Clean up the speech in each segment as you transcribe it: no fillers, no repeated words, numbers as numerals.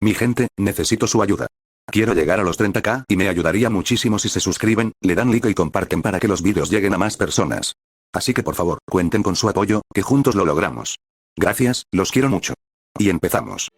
Mi gente, necesito su ayuda. Quiero llegar a los 30k y me ayudaría muchísimo si se suscriben, le dan like y comparten para que los vídeos lleguen a más personas. Así que por favor, cuenten con su apoyo, que juntos lo logramos. Gracias, los quiero mucho. Y empezamos.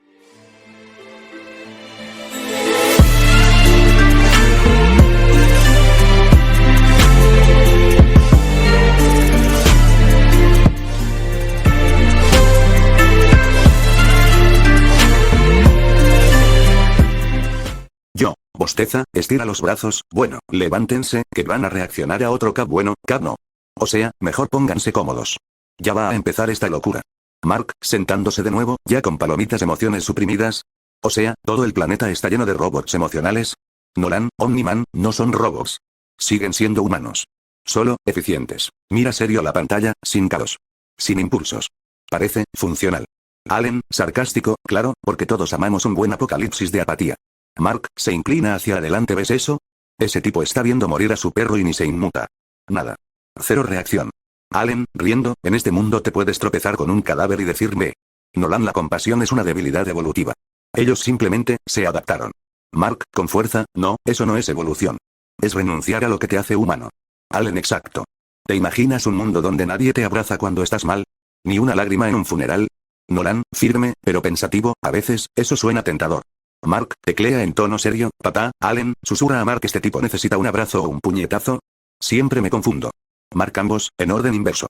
Yo, bosteza, estira los brazos, bueno, levántense, que van a reaccionar a otro cap bueno, cap no. O sea, mejor pónganse cómodos. Ya va a empezar esta locura. Mark, sentándose de nuevo, ya con palomitas emociones suprimidas. O sea, todo el planeta está lleno de robots emocionales. Nolan, Omniman, no son robots. Siguen siendo humanos. Solo, eficientes. Mira serio la pantalla, sin caos. Sin impulsos. Parece, funcional. Allen, sarcástico, claro, porque todos amamos un buen apocalipsis de apatía. Mark, se inclina hacia adelante, ¿ves eso? Ese tipo está viendo morir a su perro y ni se inmuta. Nada. Cero reacción. Allen, riendo, en este mundo te puedes tropezar con un cadáver y decirme. Nolan, la compasión es una debilidad evolutiva. Ellos simplemente, se adaptaron. Mark, con fuerza, no, eso no es evolución. Es renunciar a lo que te hace humano. Allen, exacto. ¿Te imaginas un mundo donde nadie te abraza cuando estás mal? ¿Ni una lágrima en un funeral? Nolan, firme, pero pensativo, a veces, eso suena tentador. Mark, teclea en tono serio, papá, Allen, susurra a Mark, este tipo necesita un abrazo o un puñetazo. Siempre me confundo. Mark, ambos, en orden inverso.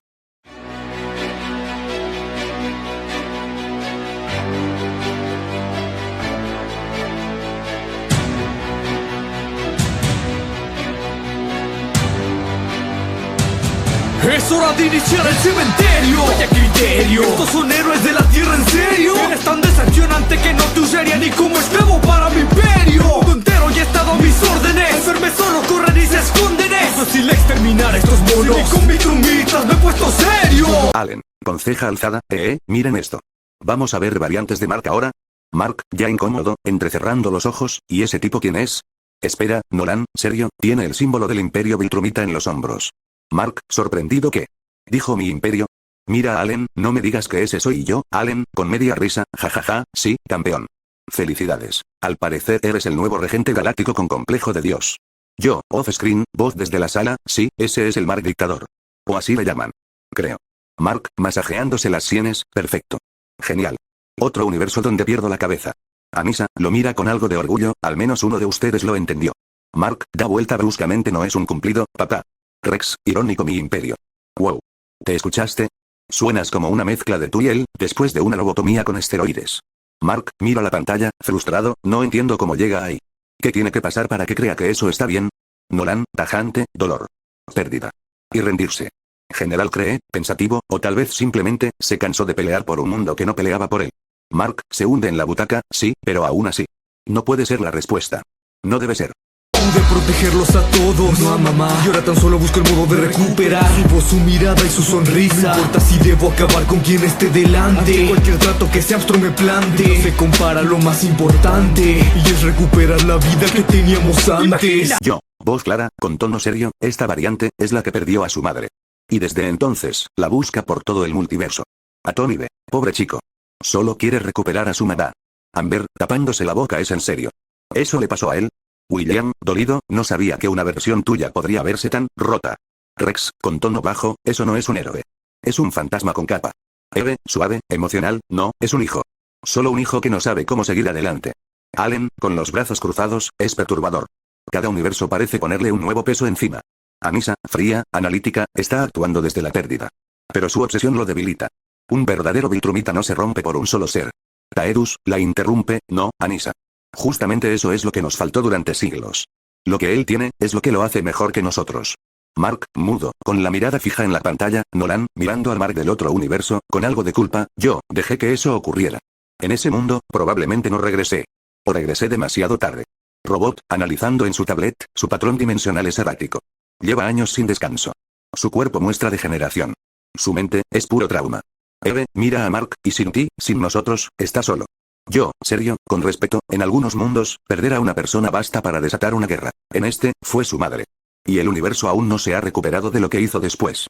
Es hora de iniciar el cementerio. Vaya criterio. Estos son héroes de la tierra, en serio. Eres tan decepcionante que no te usaría ni como esclavo para mi imperio. El mundo entero ya ha estado a mis órdenes. Enfermes solo corren y se esconden. Es fácil exterminar a estos monos. Si ni con mi trumitas me he puesto serio. Allen, con ceja alzada, miren esto. Vamos a ver variantes de Mark ahora. Mark, ya incómodo, entrecerrando los ojos, ¿y ese tipo quién es? Espera, Nolan, serio, tiene el símbolo del imperio Viltrumita en los hombros. Mark, sorprendido, ¿qué? Dijo mi imperio. Mira, Allen, no me digas que ese soy yo, Allen, con media risa, jajaja, sí, campeón. Felicidades. Al parecer eres el nuevo regente galáctico con complejo de Dios. Yo, off-screen, voz desde la sala, sí, ese es el Mark dictador. O así le llaman. Creo. Mark, masajeándose las sienes, perfecto. Genial. Otro universo donde pierdo la cabeza. Anissa, lo mira con algo de orgullo, al menos uno de ustedes lo entendió. Mark, da vuelta bruscamente, no es un cumplido, papá. Rex, irónico mi imperio. Wow. ¿Te escuchaste? Suenas como una mezcla de tú y él, después de una lobotomía con esteroides. Mark, mira la pantalla, frustrado, no entiendo cómo llega ahí. ¿Qué tiene que pasar para que crea que eso está bien? Nolan, tajante, dolor. Pérdida. Y rendirse. General cree, pensativo, o tal vez simplemente, se cansó de pelear por un mundo que no peleaba por él. Mark, se hunde en la butaca, sí, pero aún así. No puede ser la respuesta. No debe ser. Pude protegerlos a todos, no a mamá. Y ahora tan solo busco el modo de recuperar su mirada y su sonrisa. No importa si debo acabar con quien esté delante. Ante cualquier trato que ese astro me plante, no se compara a lo más importante, y es recuperar la vida que teníamos antes. Yo, voz clara, con tono serio, esta variante, es la que perdió a su madre. Y desde entonces, la busca por todo el multiverso. A Tony B, pobre chico. Solo quiere recuperar a su mamá. Amber, tapándose la boca, es en serio. ¿Eso le pasó a él? William, dolido, no sabía que una versión tuya podría verse tan rota. Rex, con tono bajo, eso no es un héroe. Es un fantasma con capa. Eve, suave, emocional, no, es un hijo. Solo un hijo que no sabe cómo seguir adelante. Allen, con los brazos cruzados, es perturbador. Cada universo parece ponerle un nuevo peso encima. Anissa, fría, analítica, está actuando desde la pérdida. Pero su obsesión lo debilita. Un verdadero Viltrumita no se rompe por un solo ser. Taedus, la interrumpe, no, Anissa. Justamente eso es lo que nos faltó durante siglos. Lo que él tiene, es lo que lo hace mejor que nosotros. Mark, mudo, con la mirada fija en la pantalla, Nolan, mirando al Mark del otro universo, con algo de culpa, yo, dejé que eso ocurriera. En ese mundo, probablemente no regresé. O regresé demasiado tarde. Robot, analizando en su tablet, su patrón dimensional es errático. Lleva años sin descanso. Su cuerpo muestra degeneración. Su mente, es puro trauma. Eve, mira a Mark, y sin ti, sin nosotros, está solo. Yo, serio, con respeto, en algunos mundos, perder a una persona basta para desatar una guerra. En este, fue su madre. Y el universo aún no se ha recuperado de lo que hizo después.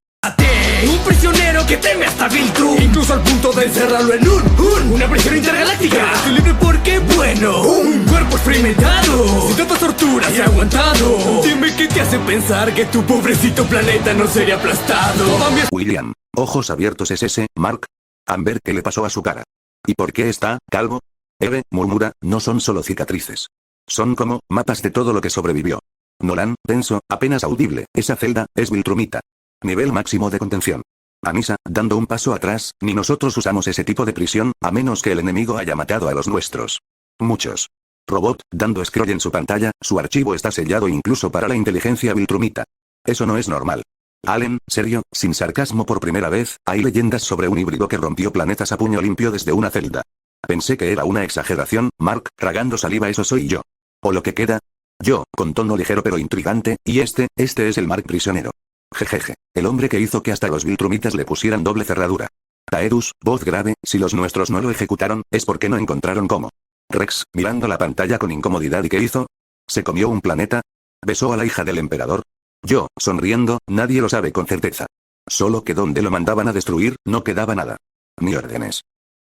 hombre, un prisionero que teme hasta Viltrum, incluso al punto de encerrarlo en una prisión intergaláctica. Estoy libre porque, bueno, un cuerpo experimentado, sin tantas torturas y aguantado. Dime qué te hace pensar que tu pobrecito planeta no sería aplastado. William, ojos abiertos es ese, Mark. Amber, ¿qué le pasó a su cara? ¿Y por qué está calvo? Eve murmura, no son solo cicatrices. Son como mapas de todo lo que sobrevivió. Nolan, tenso, apenas audible, esa celda es Viltrumita. Nivel máximo de contención. Anissa, dando un paso atrás, ni nosotros usamos ese tipo de prisión, a menos que el enemigo haya matado a los nuestros. Muchos. Robot, dando scroll en su pantalla, su archivo está sellado incluso para la inteligencia Viltrumita. Eso no es normal. Allen, serio, sin sarcasmo por primera vez, hay leyendas sobre un híbrido que rompió planetas a puño limpio desde una celda. Pensé que era una exageración, Mark, tragando saliva, eso soy yo. O lo que queda. Yo, con tono ligero pero intrigante, y este es el Mark prisionero. Jejeje, el hombre que hizo que hasta los Viltrumitas le pusieran doble cerradura. Taedus, voz grave, si los nuestros no lo ejecutaron, es porque no encontraron cómo. Rex, mirando la pantalla con incomodidad, ¿y qué hizo? ¿Se comió un planeta? ¿Besó a la hija del emperador? Yo, sonriendo, nadie lo sabe con certeza. Solo que donde lo mandaban a destruir, no quedaba nada. Ni órdenes.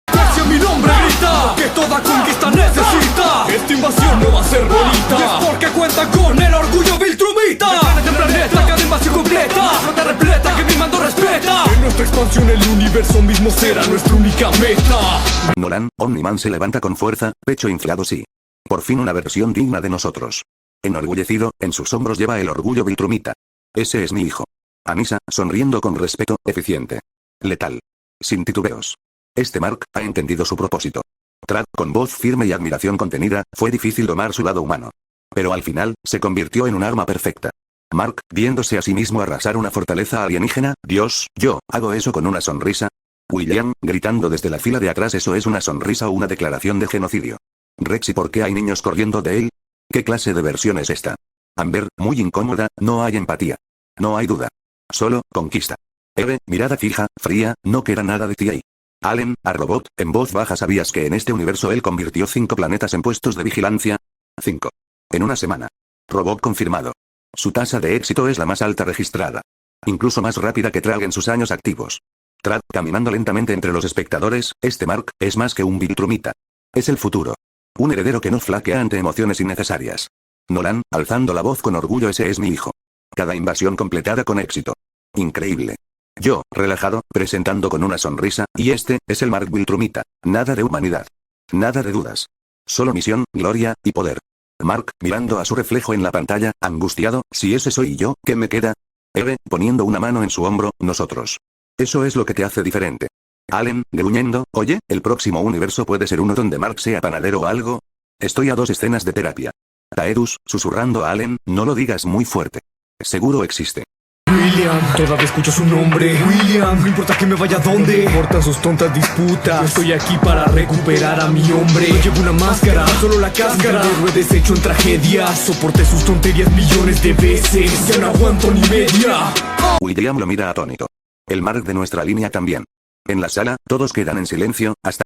Hacia mi nombre grita, que toda conquista necesita. Esta invasión no va a ser bonita, y es porque cuenta con el orgullo Viltrumita. De planeta, cada invasión completa, flota repleta que mi mando respeta. En nuestra expansión el universo mismo será nuestra única meta. Nolan, Omniman se levanta con fuerza, pecho inflado, sí. Por fin una versión digna de nosotros. Enorgullecido, en sus hombros lleva el orgullo Viltrumita. Ese es mi hijo. Anissa, sonriendo con respeto, eficiente. Letal. Sin titubeos. Este Mark ha entendido su propósito. Trad, con voz firme y admiración contenida, fue difícil domar su lado humano. Pero al final, se convirtió en un arma perfecta. Mark, viéndose a sí mismo arrasar una fortaleza alienígena, Dios, yo, ¿hago eso con una sonrisa? William, gritando desde la fila de atrás, ¿eso es una sonrisa o una declaración de genocidio? Rex, ¿y por qué hay niños corriendo de él? ¿Qué clase de versión es esta? Amber, muy incómoda, no hay empatía. No hay duda. Solo, conquista. Eve, mirada fija, fría, no queda nada de ti ahí. Allen, a Robot, en voz baja, ¿sabías que en este universo él convirtió 5 planetas en puestos de vigilancia? 5. En una semana. Robot confirmado. Su tasa de éxito es la más alta registrada. Incluso más rápida que Trag en sus años activos. Trag, caminando lentamente entre los espectadores, este Mark, es más que un Viltrumita. Es el futuro. Un heredero que no flaquea ante emociones innecesarias. Nolan, alzando la voz con orgullo, ese es mi hijo. Cada invasión completada con éxito. Increíble. Yo, relajado, presentando con una sonrisa, y este es el Mark Viltrumita. Nada de humanidad. Nada de dudas. Solo misión, gloria, y poder. Mark, mirando a su reflejo en la pantalla, angustiado, si ese soy yo, ¿qué me queda? Eve, poniendo una mano en su hombro, nosotros. Eso es lo que te hace diferente. Allen, gruñendo, oye, el próximo universo puede ser uno donde Mark sea panadero o algo. Estoy a 2 escenas de terapia. Taedus, susurrando a Allen, no lo digas muy fuerte. Seguro existe. William, todavía escucho su nombre. William, no importa que me vaya donde, no importan sus tontas disputas. Yo estoy aquí para recuperar a mi hombre. No llevo una máscara, solo la cáscara. Un héroe deshecho en tragedias. Soporté sus tonterías millones de veces. Ya no aguanto ni media. William lo mira atónito. El Mark de nuestra línea también. En la sala, todos quedan en silencio, hasta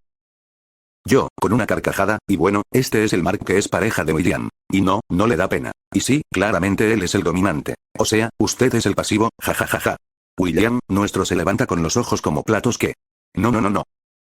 yo, con una carcajada, y bueno, este es el Mark que es pareja de William. Y no le da pena. Y sí, claramente él es el dominante. O sea, usted es el pasivo, jajajaja. William, nuestro, se levanta con los ojos como platos que... No.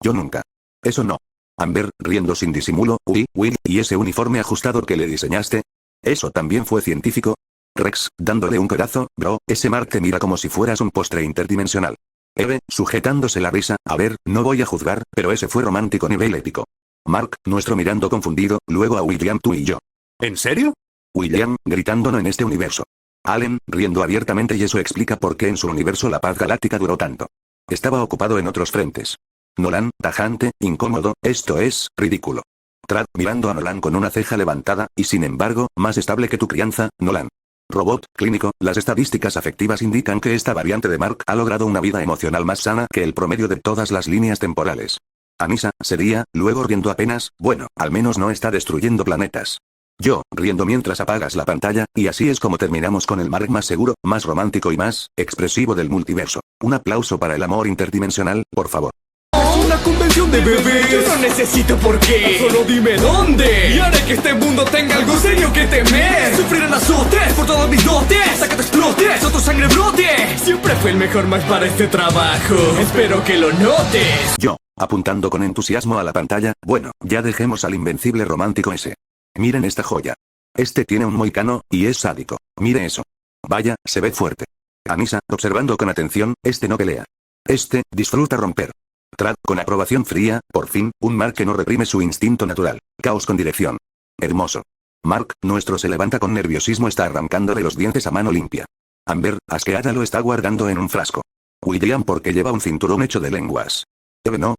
Yo nunca. Eso no. Amber, riendo sin disimulo, Will, ¿y ese uniforme ajustado que le diseñaste? ¿Eso también fue científico? Rex, dándole un codazo, bro, ese Mark te mira como si fueras un postre interdimensional. Eve, sujetándose la risa, a ver, no voy a juzgar, pero ese fue romántico nivel épico. Mark, nuestro, mirando confundido, luego a William, tú y yo. ¿En serio? William, gritando, no en este universo. Allen, riendo abiertamente, y eso explica por qué en su universo la paz galáctica duró tanto. Estaba ocupado en otros frentes. Nolan, tajante, incómodo, esto es ridículo. Trad, mirando a Nolan con una ceja levantada, y sin embargo, más estable que tu crianza, Nolan. Robot, clínico, las estadísticas afectivas indican que esta variante de Mark ha logrado una vida emocional más sana que el promedio de todas las líneas temporales. Anissa, sería, luego riendo apenas, bueno, al menos no está destruyendo planetas. Yo, riendo mientras apagas la pantalla, y así es como terminamos con el Mark más seguro, más romántico y más expresivo del multiverso. Un aplauso para el amor interdimensional, por favor. Es una convención de bebés. Yo no necesito por qué. Solo dime dónde. Y haré que este mundo tenga algo serio que temer. Sufrirán azotes por todos mis dotes, hasta que te explotes o tu sangre brote. Siempre fue el mejor Mark para este trabajo, espero que lo notes. Yo, apuntando con entusiasmo a la pantalla, bueno, ya dejemos al invencible romántico ese. Miren esta joya. Este tiene un moicano, y es sádico. Mire eso. Vaya, se ve fuerte. Anissa, observando con atención, este no pelea. Este, disfruta romper. Trad, con aprobación fría, por fin, un Mark que no reprime su instinto natural. Caos con dirección. Hermoso. Mark, nuestro se levanta con nerviosismo, está arrancándole los dientes a mano limpia. Amber, asqueada, lo está guardando en un frasco. William, porque lleva un cinturón hecho de lenguas.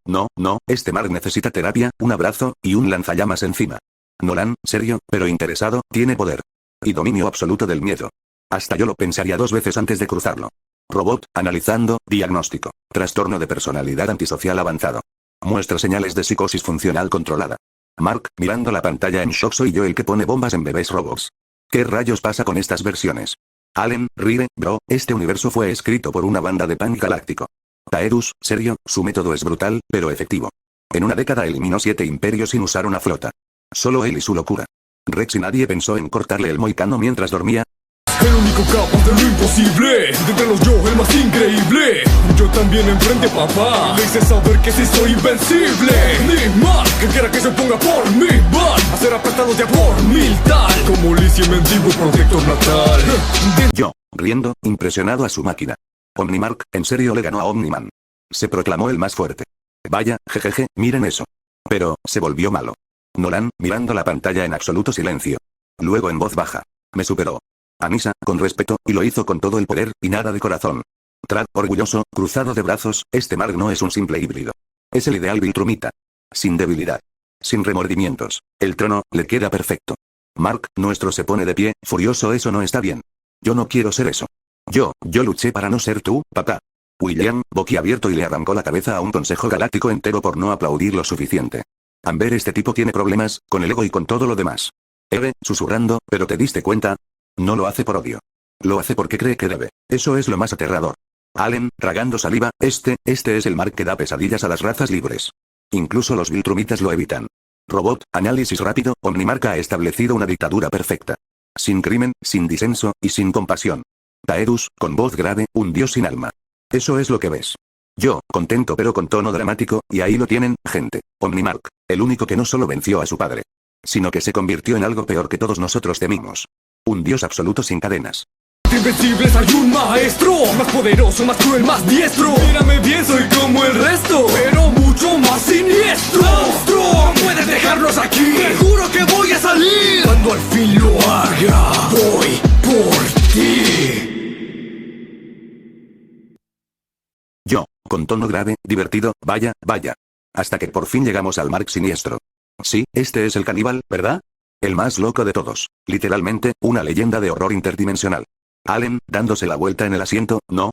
No, este Mark necesita terapia, un abrazo, y un lanzallamas encima. Nolan, serio, pero interesado, tiene poder. Y dominio absoluto del miedo. Hasta yo lo pensaría 2 veces antes de cruzarlo. Robot, analizando, diagnóstico. Trastorno de personalidad antisocial avanzado. Muestra señales de psicosis funcional controlada. Mark, mirando la pantalla en shock, soy yo el que pone bombas en bebés robots. ¿Qué rayos pasa con estas versiones? Allen, Rire, bro, este universo fue escrito por una banda de punk galáctico. Taedus, serio, su método es brutal, pero efectivo. En una década eliminó 7 imperios sin usar una flota. Solo él y su locura. Rex, y nadie pensó en cortarle el moicano mientras dormía. El único capaz de lo imposible, de entre los yo, el más increíble. Yo también enfrente, papá, le hice saber que sí soy invencible. Ni mal, que quiera que se ponga por mí, van a ser aplastados ya por 1000 tal. Como Lizzie Mendigo, protector natal. Yo, riendo, impresionado a su máquina. Omnimark, en serio le ganó a Omniman. Se proclamó el más fuerte. Vaya, jejeje, miren eso. Pero, se volvió malo. Nolan, mirando la pantalla en absoluto silencio. Luego en voz baja. Me superó. Anissa, con respeto, y lo hizo con todo el poder, y nada de corazón. Trad, orgulloso, cruzado de brazos, este Mark no es un simple híbrido. Es el ideal Viltrumita. Sin debilidad. Sin remordimientos. El trono, le queda perfecto. Mark, nuestro se pone de pie, furioso, eso no está bien. Yo no quiero ser eso. Yo luché para no ser tú, papá. William, boquiabierto, y le arrancó la cabeza a un consejo galáctico entero por no aplaudir lo suficiente. Amber, este tipo tiene problemas, con el ego y con todo lo demás. Eve, susurrando, ¿pero te diste cuenta? No lo hace por odio. Lo hace porque cree que debe. Eso es lo más aterrador. Allen, tragando saliva, este es el Mark que da pesadillas a las razas libres. Incluso los Viltrumitas lo evitan. Robot, análisis rápido, Omnimark ha establecido una dictadura perfecta. Sin crimen, sin disenso, y sin compasión. Taedus, con voz grave, un dios sin alma. Eso es lo que ves. Yo, contento pero con tono dramático, y ahí lo tienen, gente. Omnimark, el único que no solo venció a su padre, sino que se convirtió en algo peor que todos nosotros temimos. Un dios absoluto sin cadenas. Invencibles, hay un maestro, más poderoso, más cruel, más diestro. Mírame bien, soy como el resto, pero mucho más siniestro. Monstruo, puedes dejarlos aquí, te juro que voy a salir. Cuando al fin lo haga, voy por ti. Yo, con tono grave, divertido, vaya. Hasta que por fin llegamos al Mark siniestro. Sí, este es el caníbal, ¿verdad? El más loco de todos. Literalmente, una leyenda de horror interdimensional. Allen, dándose la vuelta en el asiento, no.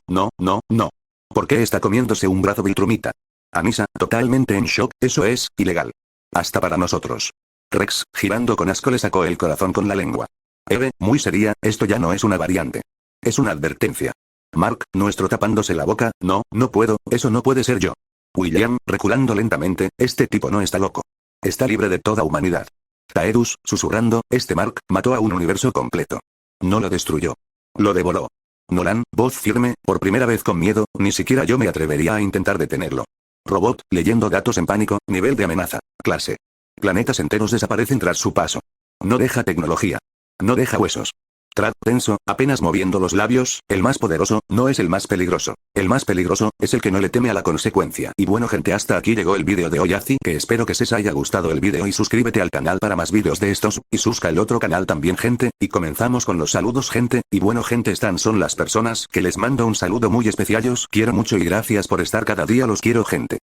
¿Por qué está comiéndose un brazo Viltrumita? Anissa, totalmente en shock, eso es ilegal. Hasta para nosotros. Rex, girando con asco, le sacó el corazón con la lengua. Eve, muy seria, esto ya no es una variante. Es una advertencia. Mark, nuestro, tapándose la boca, no puedo, eso no puede ser yo. William, reculando lentamente, este tipo no está loco. Está libre de toda humanidad. Taedus, susurrando, este Mark, mató a un universo completo. No lo destruyó. Lo devoró. Nolan, voz firme, por primera vez con miedo, ni siquiera yo me atrevería a intentar detenerlo. Robot, leyendo datos en pánico, nivel de amenaza, clase. Planetas enteros desaparecen tras su paso. No deja tecnología. No deja huesos. Trad, tenso, apenas moviendo los labios, el más poderoso, no es el más peligroso. El más peligroso, es el que no le teme a la consecuencia. Y bueno gente, hasta aquí llegó el vídeo de hoy, así que espero que se os haya gustado el vídeo y suscríbete al canal para más vídeos de estos, y susca el otro canal también gente, y comenzamos con los saludos gente, y bueno gente, estas son las personas que les mando un saludo muy especial, os quiero mucho y gracias por estar cada día, los quiero gente.